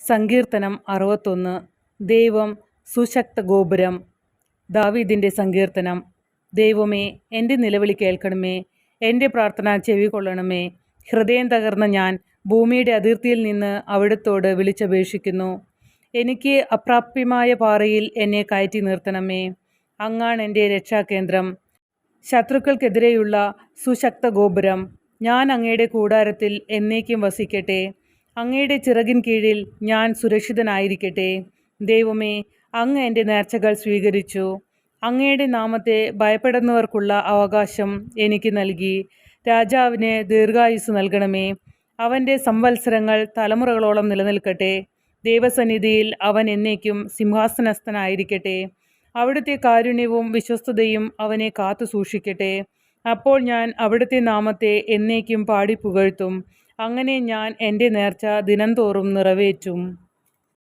സങ്കീർത്തനം 61. ദൈവം സുശക്ത ഗോപുരം. ദാവീദിൻ്റെ സങ്കീർത്തനം. ദൈവമേ, എൻ്റെ നിലവിളി കേൾക്കണമേ, എൻ്റെ പ്രാർത്ഥന ചെവികൊള്ളണമേ. ഹൃദയം തകർന്ന ഞാൻ ഭൂമിയുടെ അതിർത്തിയിൽ നിന്ന് അവിടുത്തോട് വിളിച്ചപേക്ഷിക്കുന്നു. എനിക്ക് അപ്രാപ്യമായ പാറയിൽ എന്നെ കയറ്റി നിർത്തണമേ. അങ്ങാണ് എൻ്റെ രക്ഷാകേന്ദ്രം, ശത്രുക്കൾക്കെതിരെയുള്ള സുശക്ത ഗോപുരം. ഞാൻ അങ്ങയുടെ കൂടാരത്തിൽ എന്നേക്കും വസിക്കട്ടെ. അങ്ങയുടെ ചിറകിൻ കീഴിൽ ഞാൻ സുരക്ഷിതനായിരിക്കട്ടെ. ദൈവമേ, അങ്ങ് എൻ്റെ നേർച്ചകൾ സ്വീകരിച്ചു. അങ്ങയുടെ നാമത്തെ ഭയപ്പെടുന്നവർക്കുള്ള അവകാശം എനിക്ക് നൽകി. രാജാവിന് ദീർഘായുസ് നൽകണമേ. അവൻ്റെ സംവത്സരങ്ങൾ തലമുറകളോളം നിലനിൽക്കട്ടെ. ദൈവസന്നിധിയിൽ അവൻ എന്നേക്കും സിംഹാസനസ്ഥനായിരിക്കട്ടെ. അവിടുത്തെ കാരുണ്യവും വിശ്വസ്തതയും അവനെ കാത്തു സൂക്ഷിക്കട്ടെ. അപ്പോൾ ഞാൻ അവിടുത്തെ നാമത്തെ എന്നേക്കും പാടി പുകഴ്ത്തും. അങ്ങനെ ഞാൻ എൻ്റെ നേർച്ച ദിനംതോറും നിറവേറ്റും.